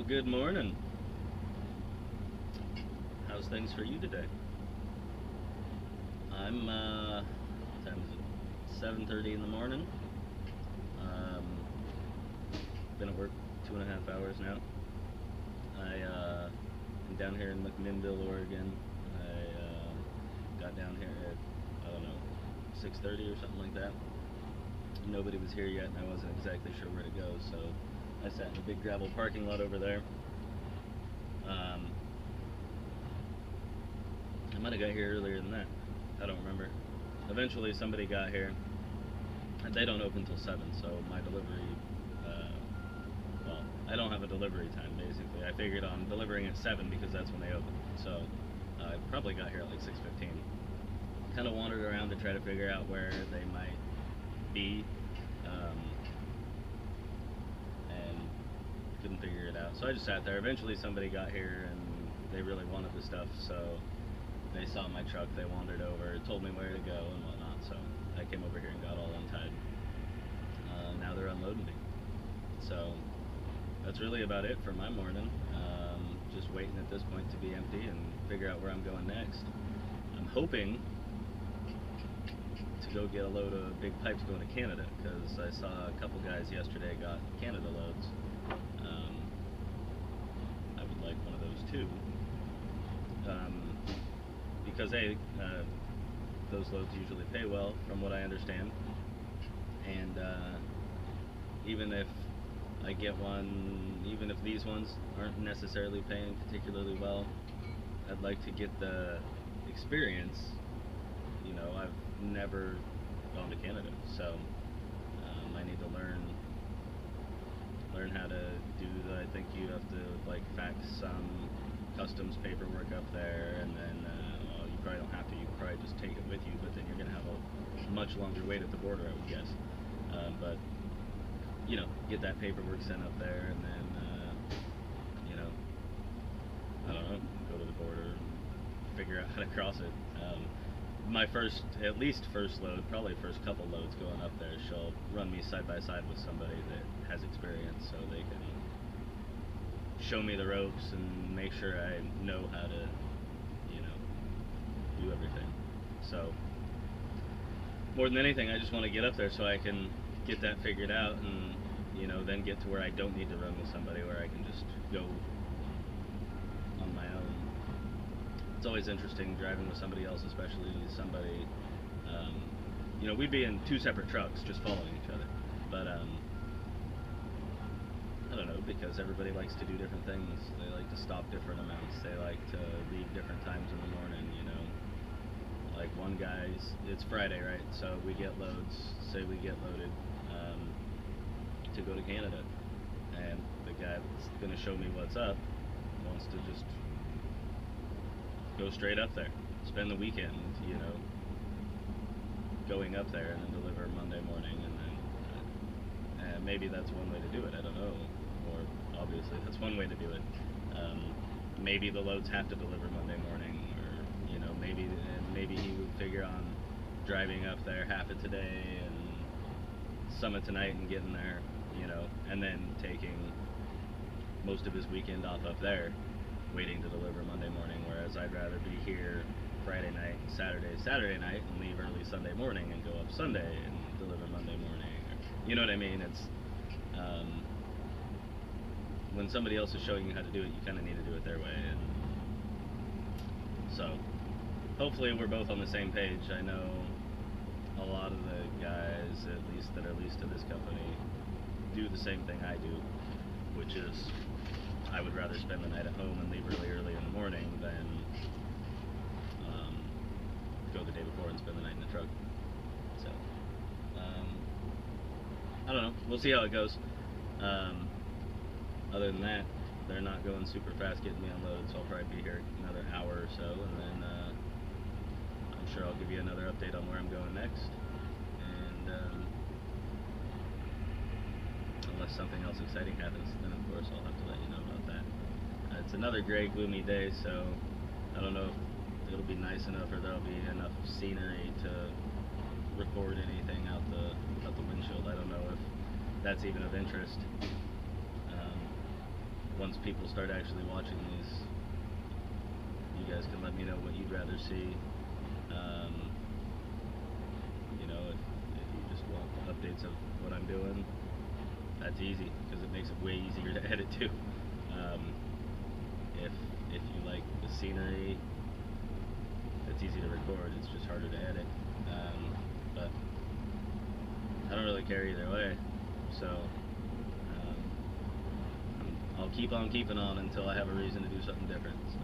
Well, good morning. How's things for you today? I'm, what time is it? 7:30 in the morning. Um, been at work 2.5 hours now. I'm down here in McMinnville, Oregon. I got down here at, I don't know, 6:30 or something like that. Nobody was here yet, and I wasn't exactly sure where to go, so I sat in a big gravel parking lot over there. I might have got here earlier than that. I don't remember. Eventually, somebody got here. And they don't open till 7, so my delivery, well, I don't have a delivery time, basically. I figured on delivering at 7 because that's when they open. So I probably got here at like 6:15. Kind of wandered around to try to figure out where they might be, and couldn't figure it out. So I just sat there. Eventually, somebody got here, and they really wanted the stuff, so they saw my truck, they wandered over, told me where to go and whatnot, so I came over here and got all untied. Now they're unloading me. So that's really about it for my morning. Just waiting at this point to be empty and figure out where I'm going next. I'm hoping to go get a load of big pipes going to Canada, because I saw a couple guys yesterday got Canada loads. I would like one of those too. Because those loads usually pay well, from what I understand, and even if I get one, even if these ones aren't necessarily paying particularly well, I'd like to get the experience. You know, I've never gone to Canada, so I need to learn how to do I think you have to like fax some customs paperwork up there, and then well, you probably don't have to. You can probably just take it with you, but then you're gonna have a much longer wait at the border, I would guess. But you know, get that paperwork sent up there, and then you know, I don't know, go to the border, figure out how to cross it. My first load, probably first couple loads going up there, she'll run me side by side with somebody that has experience, so they can show me the ropes and make sure I know how to, you know, do everything. So more than anything, I just want to get up there so I can get that figured out, and you know, then get to where I don't need to run with somebody, where I can just go on my own. It's always interesting driving with somebody else, especially somebody, you know, we'd be in 2 separate trucks just following each other, but I don't know, because everybody likes to do different things. They like to stop different amounts. They like to leave different times in the morning, you know. Like one guy's, it's Friday, right? So we get loads, say we get loaded to go to Canada. And the guy that's going to show me what's up wants to just go straight up there. Spend the weekend, you know, going up there, and then deliver Monday morning, and then maybe that's one way to do it, I don't know. Or obviously that's one way to do it. Maybe the loads have to deliver Monday morning, or you know, maybe he would figure on driving up there half of today and some of tonight and getting there, you know, and then taking most of his weekend off up there, waiting to deliver Monday morning. Whereas I'd rather be here Friday night, Saturday night, and leave early Sunday morning and go up Sunday and deliver Monday morning. Or, you know what I mean? It's when somebody else is showing you how to do it, you kind of need to do it their way. And so hopefully we're both on the same page. I know a lot of the guys, at least that are leased to this company, do the same thing I do, which is I would rather spend the night at home and leave early in the morning than go the day before and spend the night in the truck. So I don't know. We'll see how it goes. Other than that, they're not going super fast getting me unloaded, so I'll probably be here another hour or so, and then I'm sure I'll give you another update on where I'm going next. And unless something else exciting happens, then of course I'll have to let you know about that. It's another gray, gloomy day, so I don't know if it'll be nice enough or there'll be enough scenery to record anything out the windshield. I don't know if that's even of interest. once people start actually watching these, you guys can let me know what you'd rather see. You know, if you just want updates of what I'm doing, that's easy, because it makes it way easier to edit too. If you like the scenery, it's easy to record, it's just harder to edit. But I don't really care either way, so I'll keep on keeping on until I have a reason to do something different. So,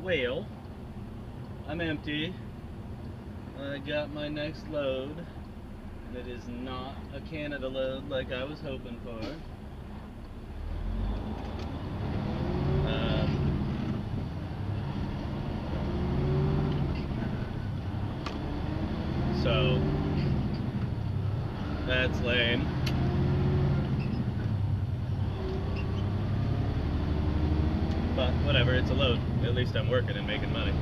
well, I'm empty. I got my next load, and it is not a Canada load like I was hoping for. So that's lame. But whatever, it's a load. At least I'm working and making money.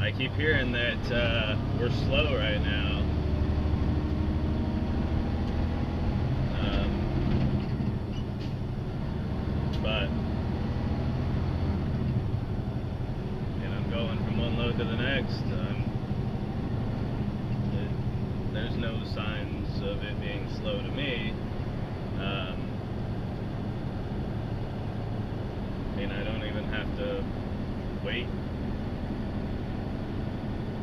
I keep hearing that we're slow right now. But I'm going from one load to the next. There's no signs of it being slow to me. I don't even have to wait.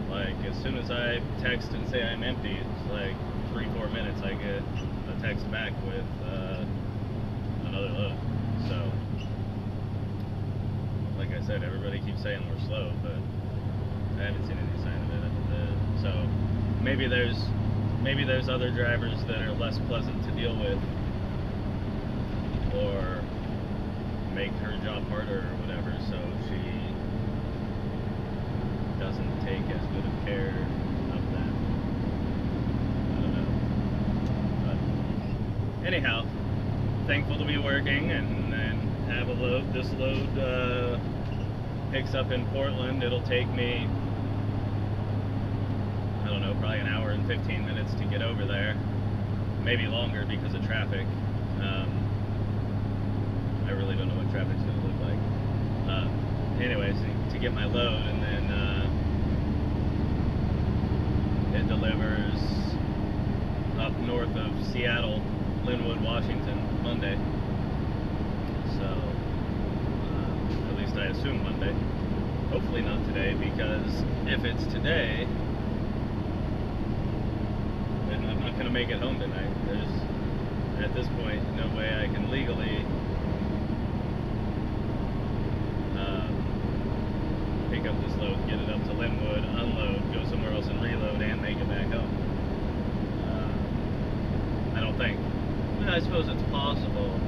Like, as soon as I text and say I'm empty, it's like 3-4 minutes I get a text back with another load. So, like I said, everybody keeps saying we're slow, but I haven't seen any sign of it. So maybe there's other drivers that are less pleasant to deal with, or make her job harder or whatever, so she doesn't take as good of care of that. I don't know. But anyhow, thankful to be working and have a load. This load picks up in Portland. It'll take me, I don't know, probably an hour and 15 minutes to get over there. Maybe longer because of traffic. I really don't know what traffic's going to look like. Anyways, to get my load, and then it delivers up north of Seattle, Linwood, Washington, Monday. So, at least I assume Monday. Hopefully not today, because if it's today, then I'm not going to make it home tonight. There's, at this point, no way I can legally pick up this load, get it up to Linwood, unload, go somewhere else and reload, and make it back home. I don't think. I suppose it's possible.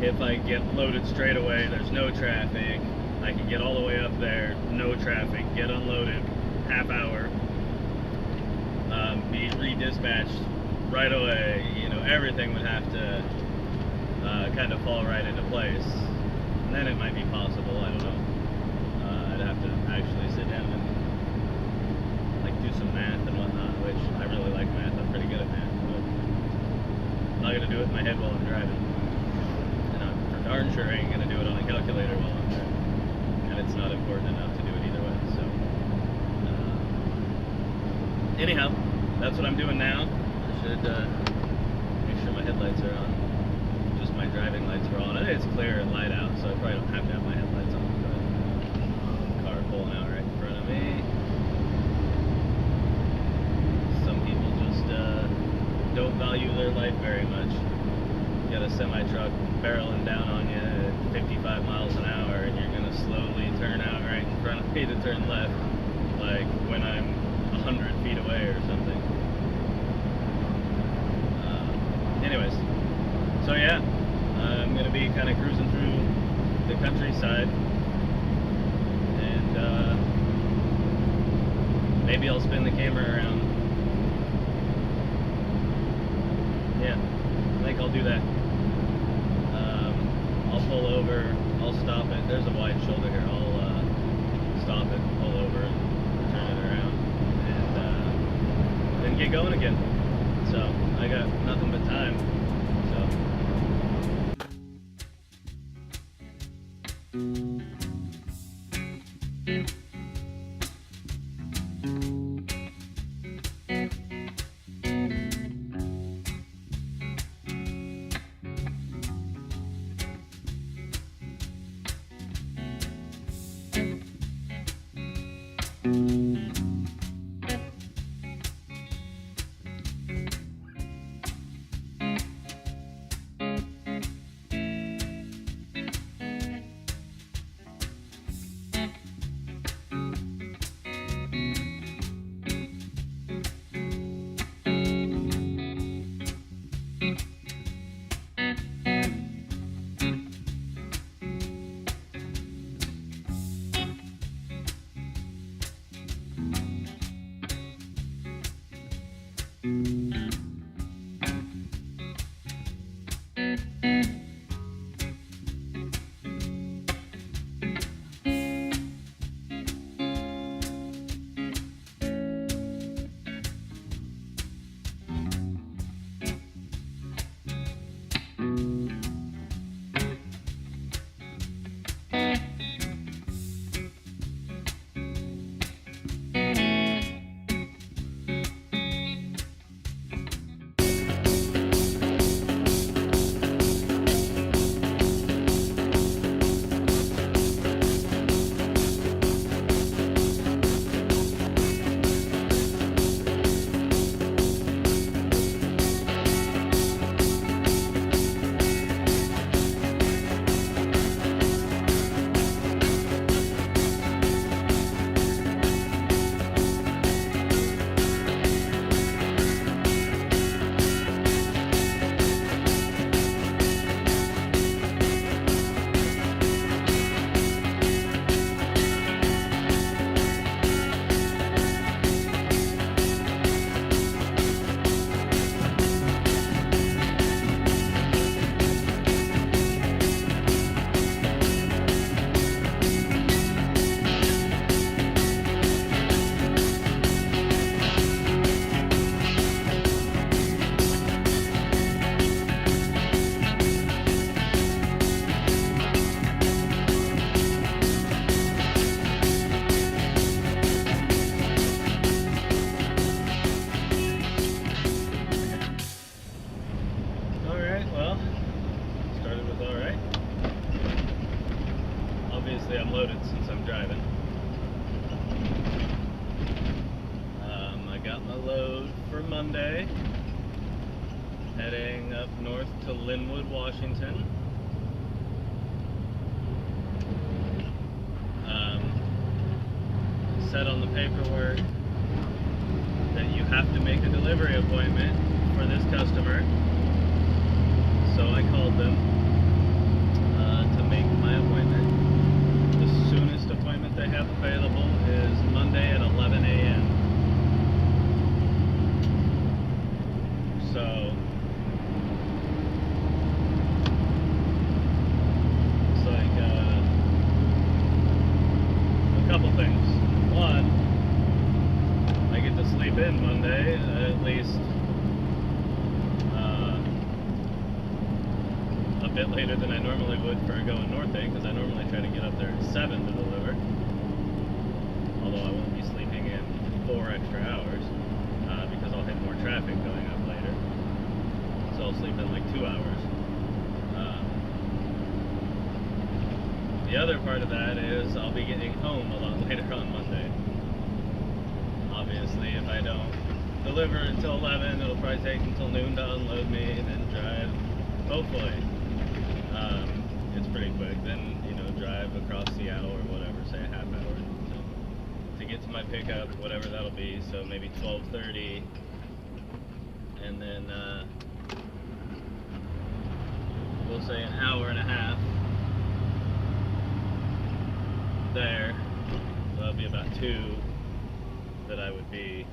If I get loaded straight away, there's no traffic, I can get all the way up there, no traffic, get unloaded, half hour, be redispatched right away. Everything would have to kind of fall right into place. And then it might be possible, I don't know. I'd have to actually sit down and do some math and whatnot, which I really like math. I'm pretty good at math, but I'm not gonna do it in my head while I'm driving. And I'm for darn sure ain't gonna do it on a calculator while I'm driving. And it's not important enough to do it either way. So anyhow, that's what I'm doing now. I should make sure my headlights are on. My driving lights are on. I think it's clear and light out, so I probably don't have to have my headlights on. But car pulling out right in front of me. Some people just don't value their life very much. You got a semi-truck barreling down on you at 55 miles an hour, and you're gonna slowly turn out right in front of me to turn left, like when I'm 100 feet away or something. Anyways, so yeah. I'm going to be kind of cruising through the countryside, and maybe I'll spin the camera around. Yeah, I think I'll do that. I'll pull over, I'll stop it. There's a wide shoulder here. I'll stop it, pull over, and turn it around, and and get going again. So I got nothing but time. Obviously I'm loaded since I'm driving. I got my load for Monday, heading up north to Linwood, Washington. Said on the paperwork that you have to make a delivery appointment for this customer, so I called them to make my appointment. The soonest appointment they have available is Monday at 11 a.m. So it's like a couple things. One, I get to sleep in Monday, at least a bit later than I normally would for a going north day, because I normally try to get up there at 7 to deliver. Although I won't be sleeping in 4 extra hours, because I'll hit more traffic going up later. So I'll sleep in like 2 hours. The other part of that is I'll be getting home a lot later on Monday. Obviously, if I don't deliver until 11, it'll probably take until noon to unload me and then drive, hopefully. It's pretty quick. Then, you know, drive across Seattle or whatever, say a half hour to get to my pickup, whatever that'll be. So maybe 12:30, and then we'll say an hour and a half there. So that'll be about 2 that I would be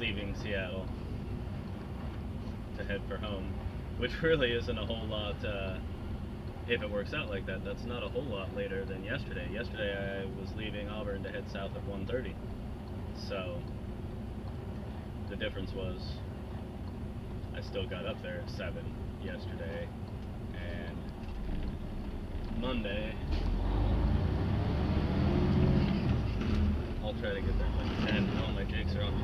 leaving Seattle to head for home, which really isn't a whole lot. If it works out like that, that's not a whole lot later than yesterday. Yesterday I was leaving Auburn to head south at 1:30, so the difference was I still got up there at 7 yesterday, and Monday I'll try to get there by 10. All my jigs are on the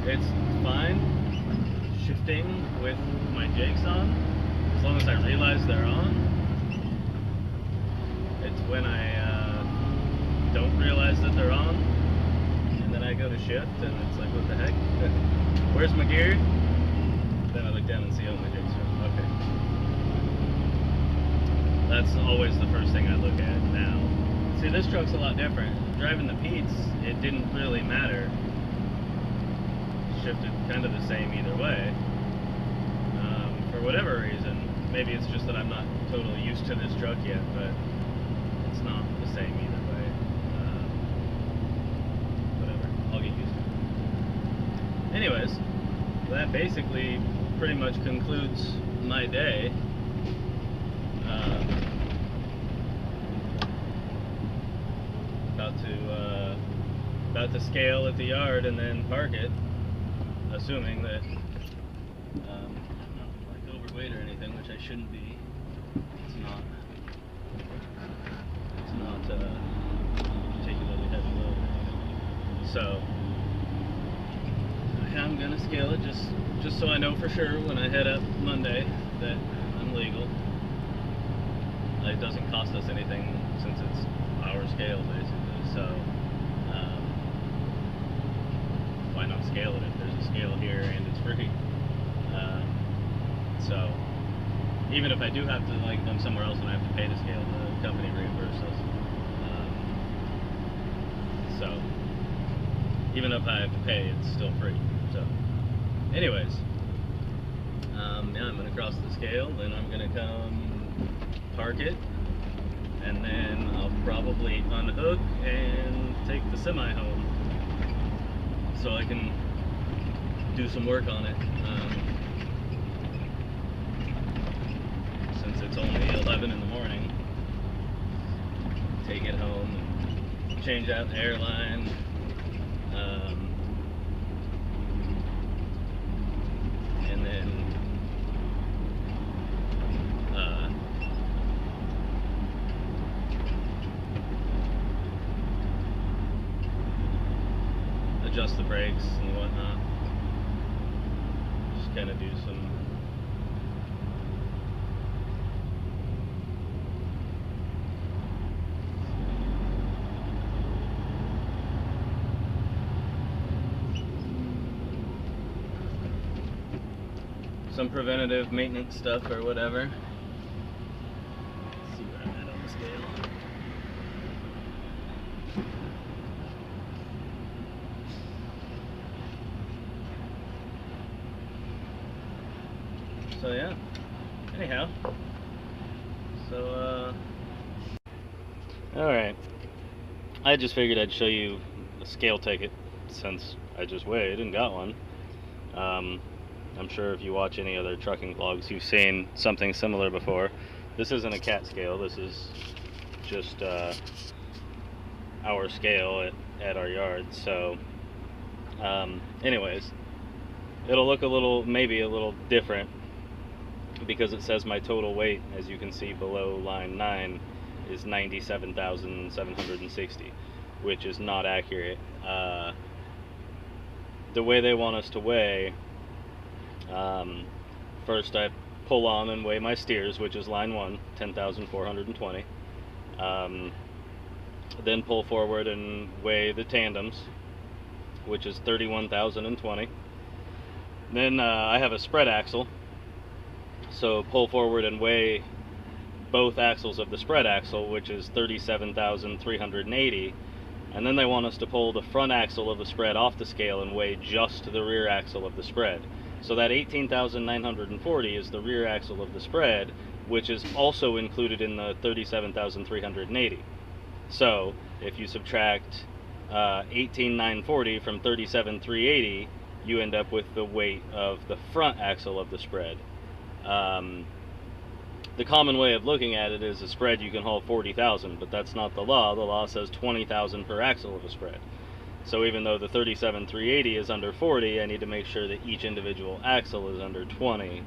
It's fine shifting with my jigs on, as long as I realize they're on. It's when I don't realize that they're on, and then I go to shift, and it's like, what the heck? Where's my gear? Then I look down and see, oh, my jigs are on. Okay. That's always the first thing I look at now. See, this truck's a lot different. Driving the Pete's, it didn't really matter. Shifted kind of the same either way. For whatever reason, maybe it's just that I'm not totally used to this truck yet, but it's not the same either way. Whatever, I'll get used to it. Anyways, that basically pretty much concludes my day. About to scale at the yard and then park it, assuming that I'm not like overweight or anything, which I shouldn't be. It's not particularly heavy load or anything. So I'm gonna scale it just so I know for sure when I head up Monday that I'm legal. It doesn't cost us anything since it's our scale basically, so why not scale it if there's a scale here and it's free? So even if I do have to, like, if I'm somewhere else and I have to pay to scale, the company reimburses us. So even if I have to pay, it's still free. So anyways, yeah, I'm gonna cross the scale, then I'm gonna come park it, and then I'll probably unhook and take the semi home so I can do some work on it. Since it's only 11 in the morning, take it home and change out the airline. And then adjust the brakes and whatnot. Just kind of do some preventative maintenance stuff or whatever. Let's see where I'm at on the scale. So yeah, anyhow, so alright, I just figured I'd show you the scale ticket since I just weighed and got one. I'm sure if you watch any other trucking vlogs, you've seen something similar before. This isn't a cat scale, this is just our scale at our yard. So anyways, it'll look maybe a little different, because it says my total weight, as you can see below line 9, is 97,760, which is not accurate. The way they want us to weigh, first I pull on and weigh my steers, which is line 1, 10,420. Then pull forward and weigh the tandems, which is 31,020. Then I have a spread axle, so pull forward and weigh both axles of the spread axle, which is 37,380. And then they want us to pull the front axle of the spread off the scale and weigh just the rear axle of the spread. So that 18,940 is the rear axle of the spread, which is also included in the 37,380. So if you subtract 18,940 from 37,380, you end up with the weight of the front axle of the spread. the common way of looking at it is a spread you can haul 40,000, but that's not the law. The law says 20,000 per axle of a spread. So even though the 37-380 is under 40, I need to make sure that each individual axle is under 20,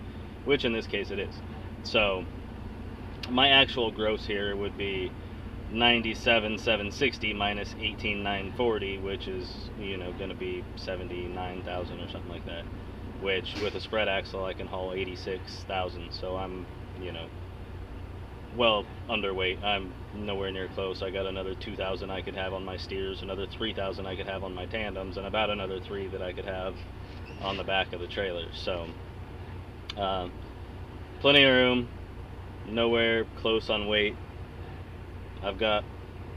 which in this case it is. So my actual gross here would be 97,760 minus 18,940, which is, you know, going to be 79,000 or something like that. Which with a spread axle I can haul 86,000. So I'm, you know, well underweight. I'm nowhere near close. I got another 2,000 I could have on my steers, another 3,000 I could have on my tandems, and about another 3 that I could have on the back of the trailer. So plenty of room, nowhere close on weight. I've got,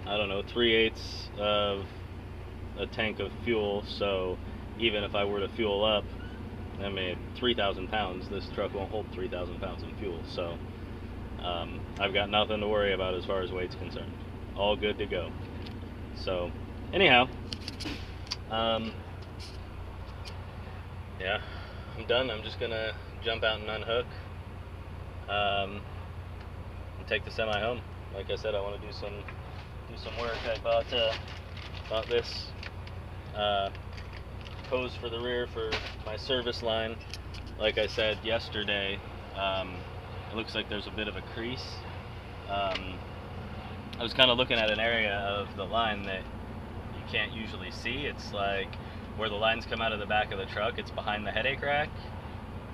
I don't know, 3/8 of a tank of fuel, so even if I were to fuel up, I mean, 3,000 pounds, this truck won't hold 3,000 pounds in fuel, so I've got nothing to worry about as far as weight's concerned. All good to go. So, anyhow, yeah, I'm done. I'm just gonna jump out and unhook, and take the semi home. Like I said, I want to do some work. I bought this hose for the rear for my service line. Like I said yesterday, it looks like there's a bit of a crease. I was kind of looking at an area of the line that you can't usually see. It's like where the lines come out of the back of the truck, it's behind the headache rack.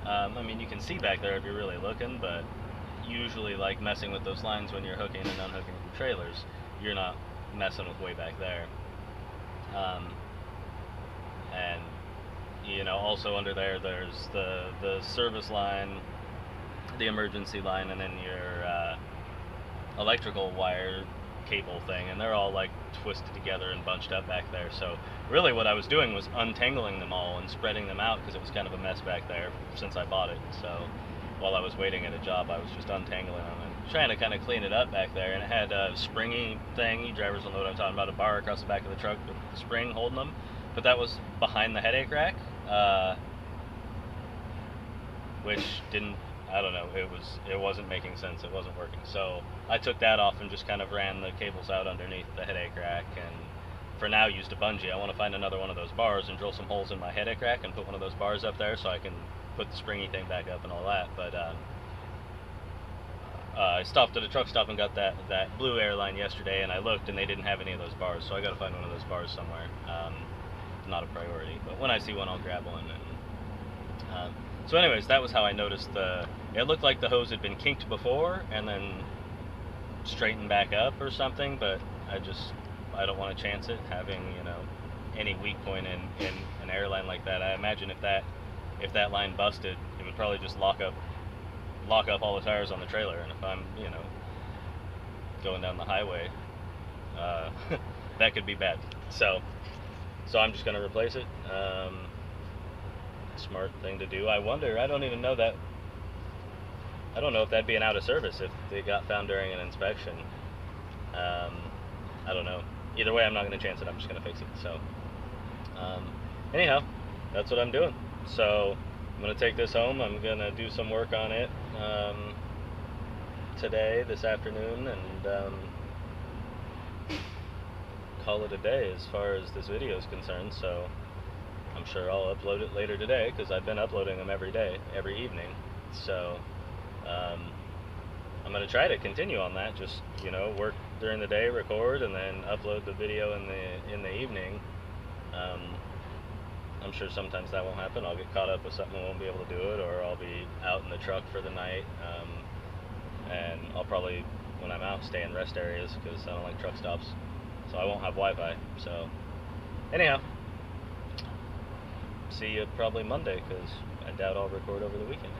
I mean, you can see back there if you're really looking, but usually, like, messing with those lines when you're hooking and unhooking from trailers, you're not messing with way back there. And you know, also under there, there's the service line, the emergency line, and then your electrical wire cable thing, and they're all like twisted together and bunched up back there. So really what I was doing was untangling them all and spreading them out, because it was kind of a mess back there since I bought it. So while I was waiting at a job, I was just untangling them and trying to kind of clean it up back there. And it had a springy thing, you drivers will know what I'm talking about, a bar across the back of the truck with the spring holding them, but that was behind the headache rack, which didn't, I don't know, it wasn't making sense, it wasn't working. So I took that off and just kind of ran the cables out underneath the headache rack, and for now used a bungee. I want to find another one of those bars and drill some holes in my headache rack and put one of those bars up there so I can put the springy thing back up and all that. But I stopped at a truck stop and got that blue airline yesterday, and I looked and they didn't have any of those bars, so I got to find one of those bars somewhere. Not a priority, but when I see one I'll grab one. And so anyways, that was how I noticed it looked like the hose had been kinked before and then straightened back up or something, but I don't want to chance it having, you know, any weak point in an airline like that. I imagine if that line busted, it would probably just lock up all the tires on the trailer, and if I'm, you know, going down the highway, that could be bad. So I'm just going to replace it. Smart thing to do. I wonder, I don't know if that'd be an out of service if they got found during an inspection. I don't know. Either way, I'm not going to chance it. I'm just going to fix it. So anyhow, that's what I'm doing. So I'm going to take this home. I'm going to do some work on it this afternoon, and call it a day as far as this video is concerned. So I'm sure I'll upload it later today, because I've been uploading them every day, every evening. So I'm going to try to continue on that, just, you know, work during the day, record, and then upload the video in the evening. I'm sure sometimes that won't happen. I'll get caught up with something and won't be able to do it, or I'll be out in the truck for the night, and I'll probably, when I'm out, stay in rest areas, because I don't like truck stops, so I won't have Wi-Fi. So anyhow, see you probably Monday, because I doubt I'll record over the weekend.